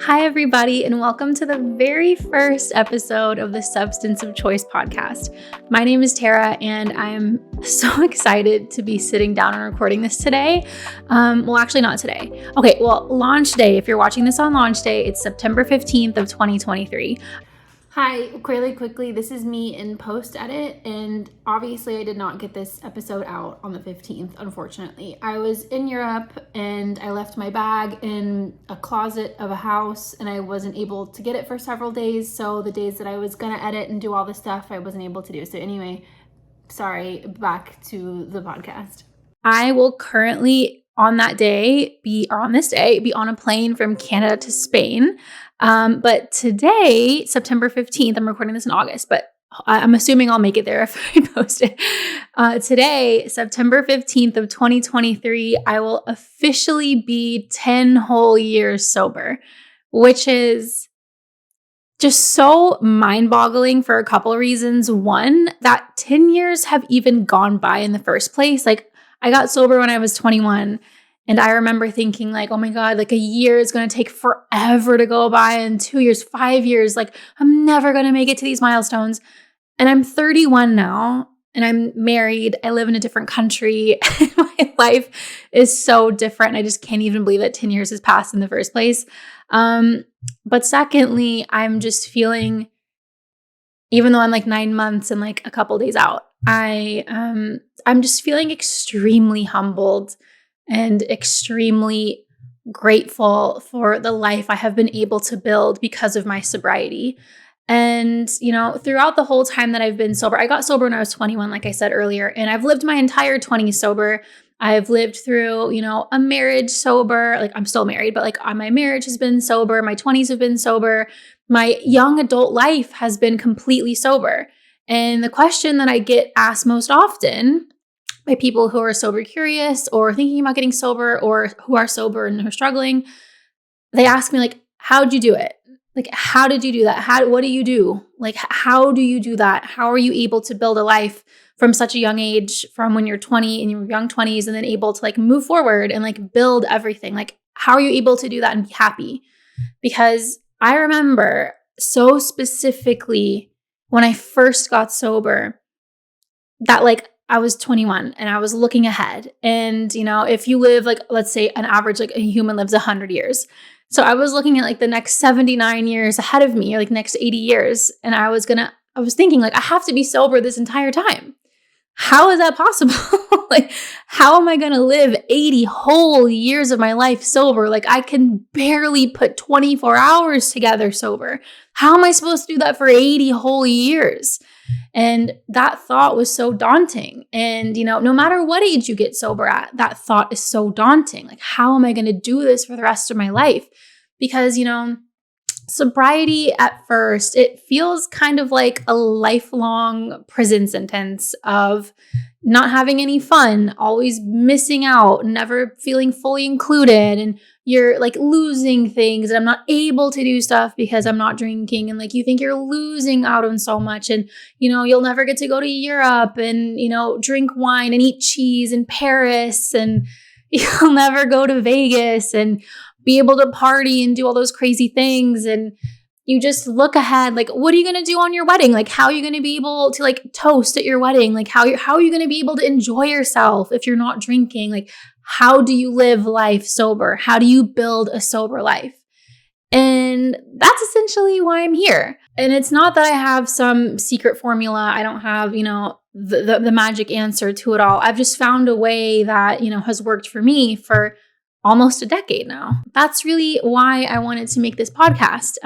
Hi, everybody, and welcome to the very first episode of the Substance of Choice podcast. My name is Tara, and I'm so excited to be sitting down and recording this today. Well, actually, not today. Okay, well, launch day. If you're watching this on launch day, it's September 15th of 2023. Hi, really quickly, this is me in post-edit, and obviously I did not get this episode out on the 15th, unfortunately. I was in Europe, and I left my bag in a closet of a house, and I wasn't able to get it for several days, so the days that I was gonna edit and do all the stuff, I wasn't able to do. So anyway, sorry, back to the podcast. I will currently on this day, be on a plane from Canada to Spain. But today, September 15th, I'm recording this in August, but I'm assuming I'll make it there if I post it. Today, September 15th of 2023, I will officially be 10 whole years sober, which is just so mind-boggling for a couple of reasons. One, that 10 years have even gone by in the first place. Like, I got sober when I was 21, and I remember thinking like, oh my God, like a year is going to take forever to go by, and 2 years, 5 years, like I'm never going to make it to these milestones. And I'm 31 now, and I'm married. I live in a different country. My life is so different. I just can't even believe that 10 years has passed in the first place. But secondly, I'm just feeling, even though I'm like 9 months and like a couple days out, I'm just feeling extremely humbled and extremely grateful for the life I have been able to build because of my sobriety. And, throughout the whole time that I've been sober, I got sober when I was 21, like I said earlier, and I've lived my entire 20s sober. I've lived through, a marriage sober. Like, I'm still married, but like my marriage has been sober. My 20s have been sober. My young adult life has been completely sober. And the question that I get asked most often by people who are sober curious or thinking about getting sober or who are sober and are struggling, they ask me like, how'd you do it? Like, how did you do that? What do you do? Like, how do you do that? How are you able to build a life from such a young age, from when you're 20 in your young 20s, and then able to like move forward and like build everything? Like, how are you able to do that and be happy? Because I remember so specifically when I first got sober that like I was 21 and I was looking ahead. And, if you live like, let's say an average, like a human lives 100 years. So I was looking at like the next 79 years ahead of me, or like next 80 years. And I was thinking like, I have to be sober this entire time. How is that possible? Like, how am I going to live 80 whole years of my life sober? Like, I can barely put 24 hours together sober. How am I supposed to do that for 80 whole years? And that thought was so daunting. And, no matter what age you get sober at, that thought is so daunting. Like, how am I going to do this for the rest of my life? Because, sobriety at first, it feels kind of like a lifelong prison sentence of not having any fun, always missing out, never feeling fully included. And you're like losing things, and I'm not able to do stuff because I'm not drinking. And like, you think you're losing out on so much, and, you'll never get to go to Europe and, drink wine and eat cheese in Paris, and you'll never go to Vegas and be able to party and do all those crazy things. And you just look ahead, like, what are you going to do on your wedding? Like, how are you going to be able to like toast at your wedding? Like, how are you going to be able to enjoy yourself if you're not drinking? Like, how do you live life sober? How do you build a sober life? And that's essentially why I'm here. And it's not that I have some secret formula. I don't have, the magic answer to it all. I've just found a way that, has worked for me for almost a decade now. That's really why I wanted to make this podcast.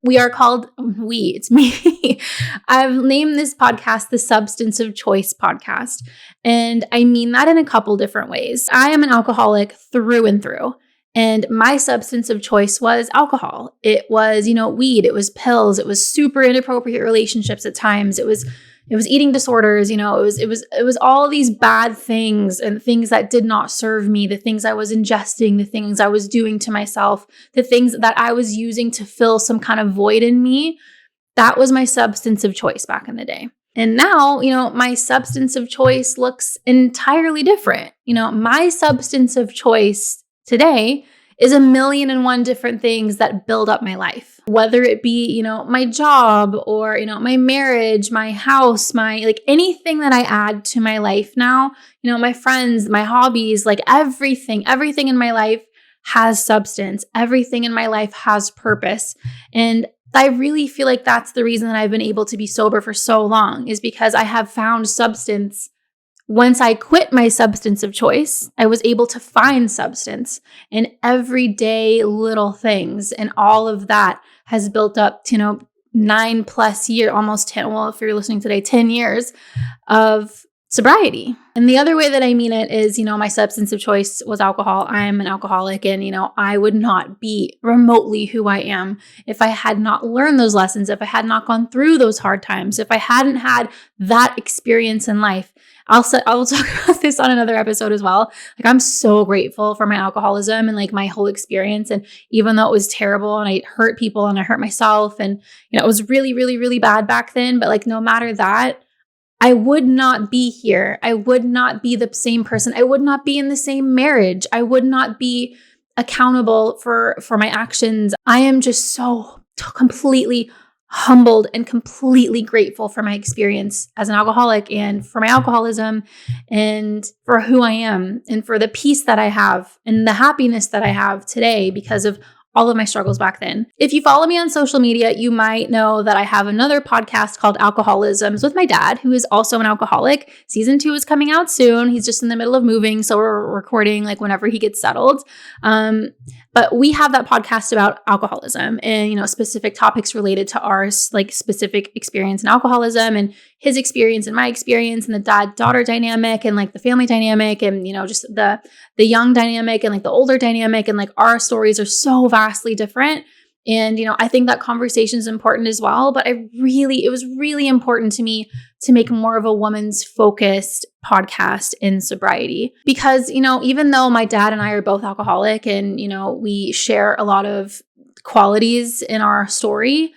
It's me. I've named this podcast the Substance of Choice podcast. And I mean that in a couple different ways. I am an alcoholic through and through. And my substance of choice was alcohol. It was, weed. It was pills. It was super inappropriate relationships at times. It was eating disorders. It was all these bad things and things that did not serve me, the things I was ingesting, the things I was doing to myself, the things that I was using to fill some kind of void in me. That was my substance of choice back in the day. And now, my substance of choice looks entirely different. My substance of choice today is a million and one different things that build up my life, whether it be, my job or, my marriage, my house, like anything that I add to my life now, my friends, my hobbies, like everything in my life has substance. Everything in my life has purpose. And I really feel like that's the reason that I've been able to be sober for so long, is because I have found substance. Once I quit my substance of choice, I was able to find substance in everyday little things. And all of that has built up to, 9+ years, almost 10. Well, if you're listening today, 10 years of sobriety. And the other way that I mean it is, my substance of choice was alcohol. I'm an alcoholic, and, I would not be remotely who I am if I had not learned those lessons, if I had not gone through those hard times, if I hadn't had that experience in life. I will talk about this on another episode as well. Like, I'm so grateful for my alcoholism and like my whole experience. And even though it was terrible and I hurt people and I hurt myself, and, it was really, really, really bad back then, but like, no matter that, I would not be here. I would not be the same person. I would not be in the same marriage. I would not be accountable for my actions. I am just so completely humbled and completely grateful for my experience as an alcoholic, and for my alcoholism, and for who I am, and for the peace that I have and the happiness that I have today because of all of my struggles back then. If you follow me on social media, you might know that I have another podcast called Alcoholisms with my dad, who is also an alcoholic. Season 2 is coming out soon. He's just in the middle of moving, so we're recording like whenever he gets settled. But we have that podcast about alcoholism and, specific topics related to our like specific experience in alcoholism, and his experience and my experience, and the dad-daughter dynamic, and like the family dynamic, and, just the young dynamic, and like the older dynamic, and like our stories are so vastly different. And, I think that conversation is important as well, but it was really important to me to make more of a woman's focused podcast in sobriety, because, even though my dad and I are both alcoholic, and, we share a lot of qualities in our story,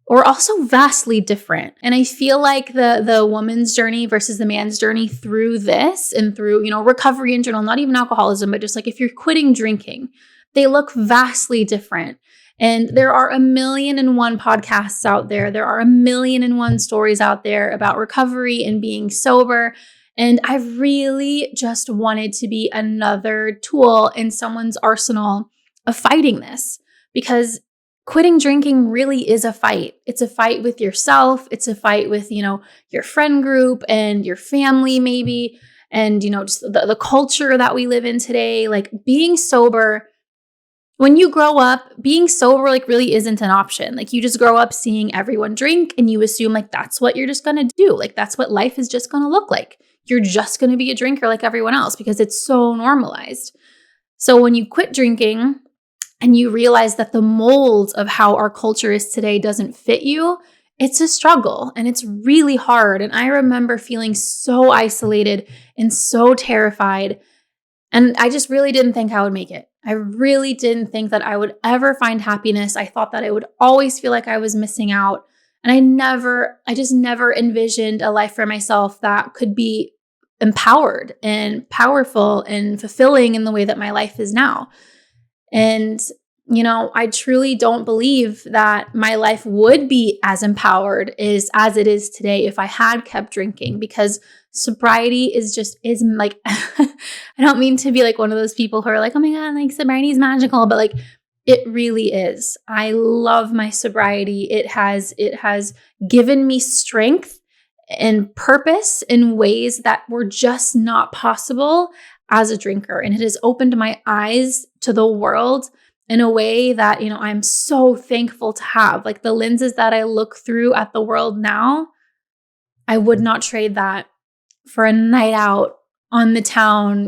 we're also vastly different. And I feel like the woman's journey versus the man's journey through this, and through, recovery in general, not even alcoholism, but just like if you're quitting drinking, they look vastly different. And there are 1,000,001 podcasts out there. There are 1,000,001 stories out there about recovery and being sober. And I really just wanted to be another tool in someone's arsenal of fighting this, because quitting drinking really is a fight. It's a fight with yourself. It's a fight with, your friend group and your family maybe, and, just the culture that we live in today. Like, being sober, when you grow up, being sober like really isn't an option. Like, you just grow up seeing everyone drink, and you assume like that's what you're just going to do. Like, that's what life is just going to look like. You're just going to be a drinker like everyone else because it's so normalized. So when you quit drinking and you realize that the mold of how our culture is today doesn't fit you, it's a struggle, and it's really hard. And I remember feeling so isolated and so terrified. And I just really didn't think I would make it. I really didn't think that I would ever find happiness. I thought that I would always feel like I was missing out. And I just never envisioned a life for myself that could be empowered and powerful and fulfilling in the way that my life is now. And, I truly don't believe that my life would be as empowered as it is today if I had kept drinking, because sobriety is like, I don't mean to be like one of those people who are like, oh my God, like sobriety is magical, but like, it really is. I love my sobriety. It has given me strength and purpose in ways that were just not possible as a drinker. And it has opened my eyes to the world in a way that, I'm so thankful to have. Like, the lenses that I look through at the world now, I would not trade that for a night out on the town,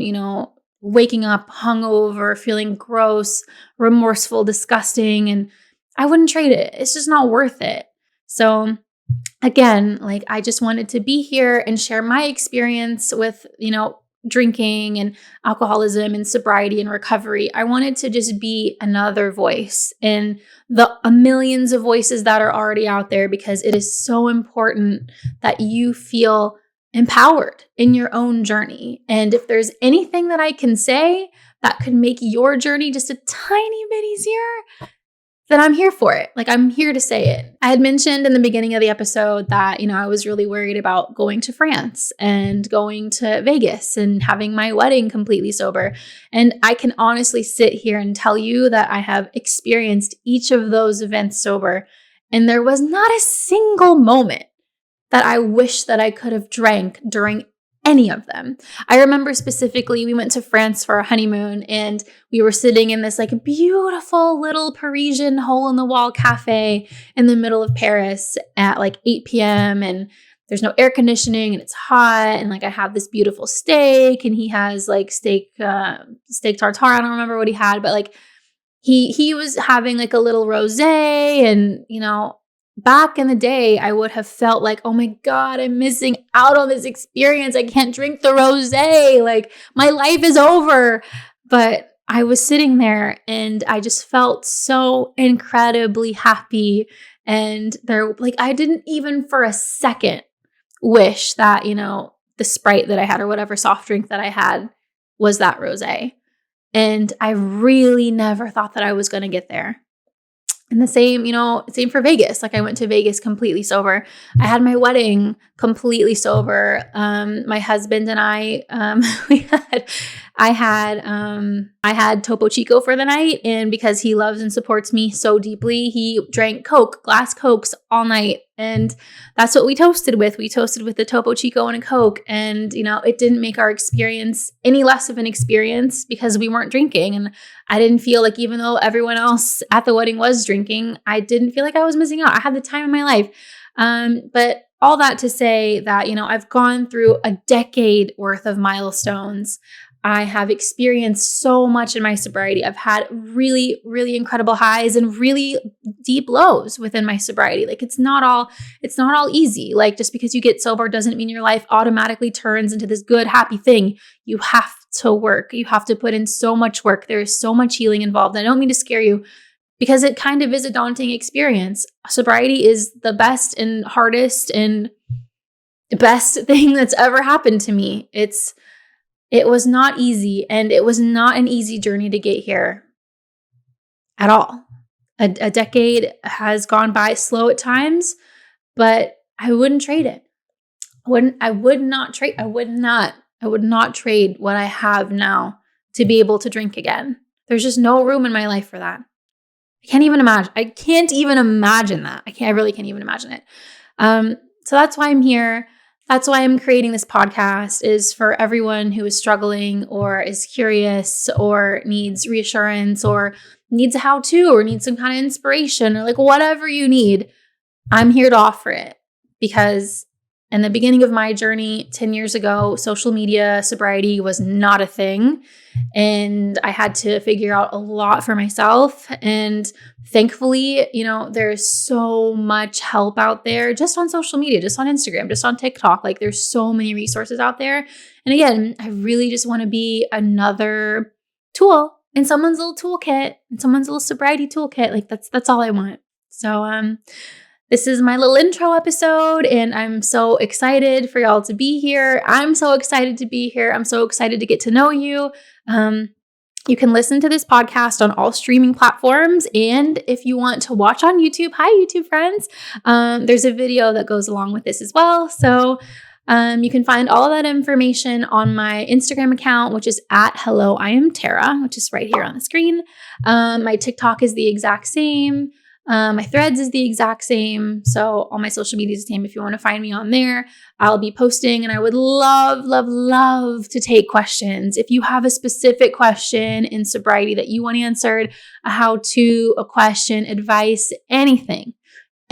waking up hungover, feeling gross, remorseful, disgusting, and I wouldn't trade it. It's just not worth it. So again, like, I just wanted to be here and share my experience with, drinking and alcoholism and sobriety and recovery. I wanted to just be another voice in the millions of voices that are already out there, because it is so important that you feel empowered in your own journey. And if there's anything that I can say that could make your journey just a tiny bit easier, then I'm here for it. Like, I'm here to say it. I had mentioned in the beginning of the episode that, I was really worried about going to France and going to Vegas and having my wedding completely sober. And I can honestly sit here and tell you that I have experienced each of those events sober. And there was not a single moment that I wish that I could have drank during any of them. I remember specifically we went to France for our honeymoon and we were sitting in this like beautiful little Parisian hole in the wall cafe in the middle of Paris at like 8 p.m. and there's no air conditioning and it's hot and like I have this beautiful steak and he has like steak tartare. I don't remember what he had, but like he was having like a little rosé and back in the day, I would have felt like, oh my God, I'm missing out on this experience. I can't drink the rosé. Like my life is over. But I was sitting there and I just felt so incredibly happy. And I didn't even for a second wish that, the Sprite that I had or whatever soft drink that I had was that rosé. And I really never thought that I was going to get there. And the same for Vegas. Like I went to Vegas completely sober. I had my wedding completely sober. My husband and I I had Topo Chico for the night. And because he loves and supports me so deeply, he drank glass Cokes all night. And that's what we toasted with. We toasted with the Topo Chico and a Coke. And, it didn't make our experience any less of an experience because we weren't drinking. And I didn't feel like, even though everyone else at the wedding was drinking, I didn't feel like I was missing out. I had the time of my life. But all that to say that, I've gone through a decade worth of milestones. I have experienced so much in my sobriety. I've had really, really incredible highs and really deep lows within my sobriety. Like it's not all easy. Like just because you get sober doesn't mean your life automatically turns into this good, happy thing. You have to work. You have to put in so much work. There is so much healing involved. I don't mean to scare you because it kind of is a daunting experience. Sobriety is the best and hardest and best thing that's ever happened to me. It was not easy, and it was not an easy journey to get here at all. A decade has gone by slow at times, but I wouldn't trade it. I would not trade what I have now to be able to drink again. There's just no room in my life for that. I can't even imagine that. I really can't even imagine it. So that's why I'm here. That's why I'm creating this podcast, is for everyone who is struggling or is curious or needs reassurance or needs a how-to or needs some kind of inspiration or like whatever you need. I'm here to offer it because in the beginning of my journey 10 years ago, social media sobriety was not a thing. And I had to figure out a lot for myself. And thankfully, there's so much help out there just on social media, just on Instagram, just on TikTok. Like there's so many resources out there. And again, I really just want to be another tool in someone's little toolkit, in someone's little sobriety toolkit. Like that's all I want. So, this is my little intro episode, and I'm so excited for y'all to be here. I'm so excited to be here. I'm so excited to get to know you. You can listen to this podcast on all streaming platforms. And if you want to watch on YouTube, hi, YouTube friends, there's a video that goes along with this as well. So you can find all of that information on my Instagram account, which is at Hello, I am Tara, which is right here on the screen. My TikTok is the exact same. My Threads is the exact same. So all my social media is the same. If you want to find me on there, I'll be posting, and I would love, love, love to take questions. If you have a specific question in sobriety that you want answered, a how-to, a question, advice, anything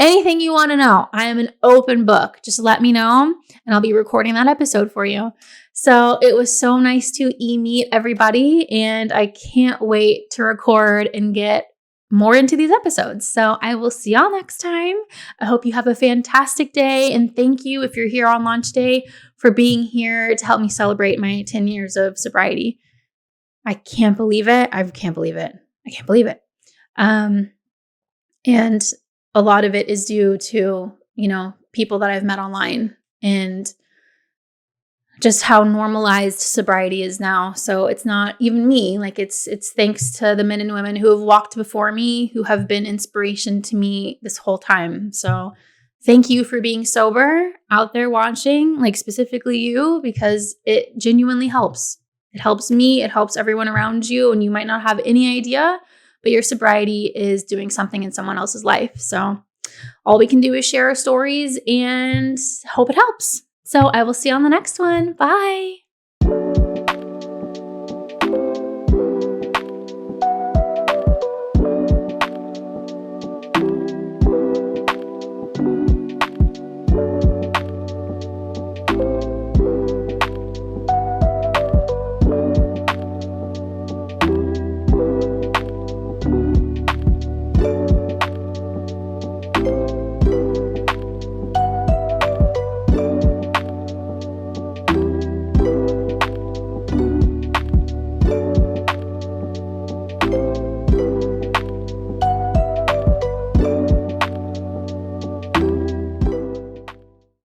you want to know, I am an open book. Just let me know and I'll be recording that episode for you. So it was so nice to meet everybody, and I can't wait to record and get more into these episodes. So I will see y'all next time. I hope you have a fantastic day. And thank you, if you're here on launch day, for being here to help me celebrate my 10 years of sobriety. I can't believe it. I can't believe it. And a lot of it is due to, people that I've met online. And just how normalized sobriety is now. So it's not even me, like it's thanks to the men and women who have walked before me, who have been inspiration to me this whole time. So thank you for being sober out there watching, like specifically you, because it genuinely helps. It helps me, it helps everyone around you, and you might not have any idea, but your sobriety is doing something in someone else's life. So all we can do is share our stories and hope it helps. So I will see you on the next one. Bye.